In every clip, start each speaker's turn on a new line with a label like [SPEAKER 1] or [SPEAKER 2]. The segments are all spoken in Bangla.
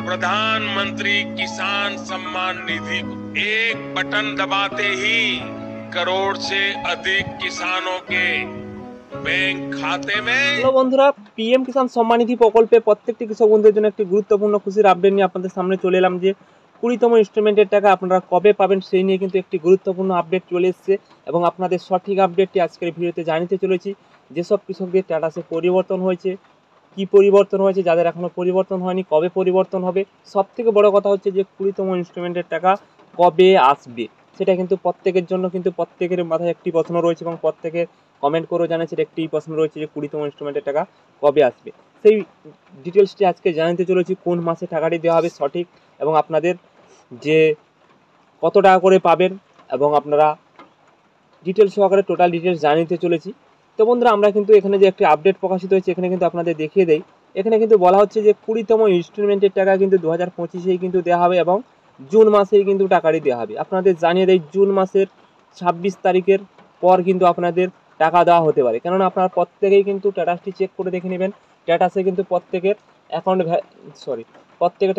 [SPEAKER 1] प्रधानमंत्री किसान सम्मान निधि को एक बटन दबाते ही करोड़ से अधिक किसानों के बैंक खाते में।
[SPEAKER 2] হ্যালো বন্ধুরা, পিএম কিষাণ সম্মান নিধি প্রকল্পে প্রত্যেকটি কৃষক বন্ধুদের জন্য একটি গুরুত্বপূর্ণ খুশির আপডেট নিয়ে আপনাদের সামনে চলে এলাম যে 20তম ইনস্টলমেন্টের টাকা আপনারা কবে পাবেন সেই নিয়ে কিন্তু একটি গুরুত্বপূর্ণ আপডেট চলে এসেছে এবং আপনাদের সঠিক আপডেটটি আজকের ভিডিওতে জানিয়ে চলেছি। যেসব কৃষকদের স্ট্যাটাসে পরিবর্তন হয়েছে, কি পরিবর্তন হয়েছে, যাদের এখনও পরিবর্তন হয়নি কবে পরিবর্তন হবে, সবথেকে বড় কথা হচ্ছে যে 20তম ইনস্টলমেন্টের টাকা কবে আসবে সেটা কিন্তু প্রত্যেকের জন্য কিন্তু প্রত্যেকের মাথায় একটি প্রশ্ন রয়েছে এবং প্রত্যেকের কমেন্ট করেও জানাচ্ছে একটি প্রশ্ন রয়েছে যে 20তম ইনস্টলমেন্টের টাকা কবে আসবে। সেই ডিটেলসটি আজকে জানাতে চলেছি, কোন মাসে টাকাটি দেওয়া হবে সঠিক এবং আপনাদের যে কত টাকা করে পাবেন এবং আপনারা ডিটেলস সহকারে টোটাল ডিটেলস জানিয়ে চলেছি। তো বন্ধুরা, আমরা কিন্তু এখানে যে একটি আপডেট প্রকাশিত হয়েছে এখানে কিন্তু আপনাদের দেখিয়ে দেই। এখানে কিন্তু বলা হচ্ছে যে 20তম ইনস্টলমেন্টের টাকা কিন্তু 2025-এই কিন্তু দেওয়া হবে এবং জুন মাসেই কিন্তু টাকাটি দেওয়া হবে। আপনাদের জানিয়ে দেয় জুন মাসের 26 তারিখের পর কিন্তু আপনাদের টাকা দেওয়া হতে পারে, কেননা আপনারা প্রত্যেকেই কিন্তু স্ট্যাটাসটি চেক করে দেখে নেবেন। স্ট্যাটাসে কিন্তু প্রত্যেকের প্রত্যেকের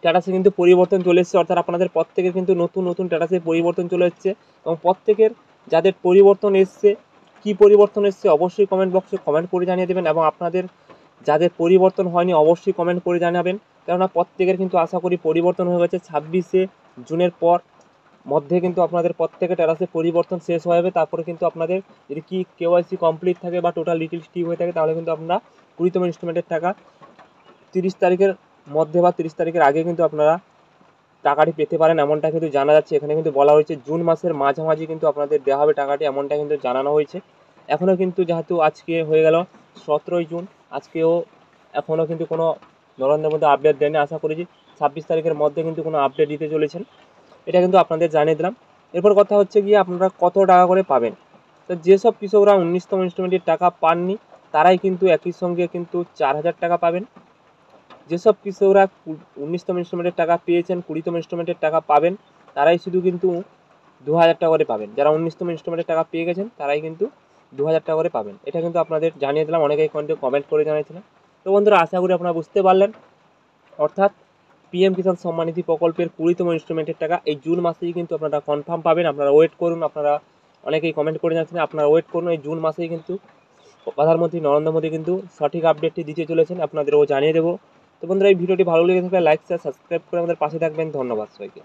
[SPEAKER 2] স্ট্যাটাসে কিন্তু পরিবর্তন চলে এসেছে, অর্থাৎ আপনাদের প্রত্যেকের কিন্তু নতুন নতুন স্ট্যাটাসে পরিবর্তন চলে এসেছে এবং প্রত্যেকের যাদের পরিবর্তন এসছে, কী পরিবর্তন এসছে অবশ্যই কমেন্ট বক্সে কমেন্ট করে জানিয়ে দেবেন এবং আপনাদের যাদের পরিবর্তন হয়নি অবশ্যই কমেন্ট করে জানাবেন, কেননা প্রত্যেকের কিন্তু আশা করি পরিবর্তন হয়ে গেছে। 26শে জুনের পর মধ্যে কিন্তু আপনাদের প্রত্যেকের স্ট্যাটাসে পরিবর্তন শেষ হয়ে যাবে। তারপরে কিন্তু আপনাদের যদি কি কেওয়াইসি কমপ্লিট থাকে বা টোটাল ডিটেলস ঠিক হয়ে থাকে তাহলে কিন্তু আপনারা 20তম ইনস্টলমেন্টের টাকা 30 তারিখের মধ্যে বা 30 তারিখের আগে কিন্তু আপনারা টাকাটি পেতে পারেন, এমনটা কিন্তু জানা যাচ্ছে। এখানে কিন্তু বলা হয়েছে জুন মাসের মাঝামাঝি কিন্তু আপনাদের দেওয়া হবে টাকাটি, এমনটা কিন্তু জানানো হয়েছে। এখনও কিন্তু যেহেতু আজকে হয়ে গেল 17ই জুন, আজকেও এখনও কিন্তু কোনো নরেন্দ্র মোদী আপডেট দেয়নি। আশা করেছি 26 তারিখের মধ্যে কিন্তু কোনো আপডেট দিতে চলেছেন, এটা কিন্তু আপনাদের জানিয়ে দিলাম। এরপর কথা হচ্ছে গিয়ে আপনারা কত টাকা করে পাবেন। তো যেসব কৃষকরা 19তম ইনস্টলমেন্টের টাকা পাননি তারাই কিন্তু একই সঙ্গে কিন্তু 4000 টাকা পাবেন। যেসব কৃষকরা 19তম ইনস্টলমেন্টের টাকা পেয়েছেন 20তম ইনস্টলমেন্টের টাকা পাবেন তারাই শুধু কিন্তু 2000 টাকা করে পাবেন। যারা 19তম ইনস্টলমেন্টের টাকা পেয়ে গেছেন তারাই কিন্তু 2000 টাকা করে পাবেন। এটা কিন্তু আপনাদের জানিয়ে দিলাম, অনেকেই কমেন্ট করে জানিয়েছিলেন। তো বন্ধুরা, আশা করি আপনারা বুঝতে পারলেন, অর্থাৎ পিএম কিষাণ সম্মান নিধি প্রকল্পের 20তম ইনস্টলমেন্টের টাকা এই জুন মাসেই কিন্তু আপনারা কনফার্ম পাবেন। আপনারা ওয়েট করুন, আপনারা অনেকেই কমেন্ট করে যাচ্ছেন, আপনারা ওয়েট করুন। এই জুন মাসেই কিন্তু প্রধানমন্ত্রী নরেন্দ্র মোদী কিন্তু সঠিক আপডেটটি দিতে চলেছেন, আপনাদেরও জানিয়ে দেবো। তো বন্ধুরা, এই ভিডিওটি ভালো লেগে থাকলে লাইক শেয়ার সাবস্ক্রাইব করে আমাদের পাশে থাকবেন। ধন্যবাদ সবাইকে।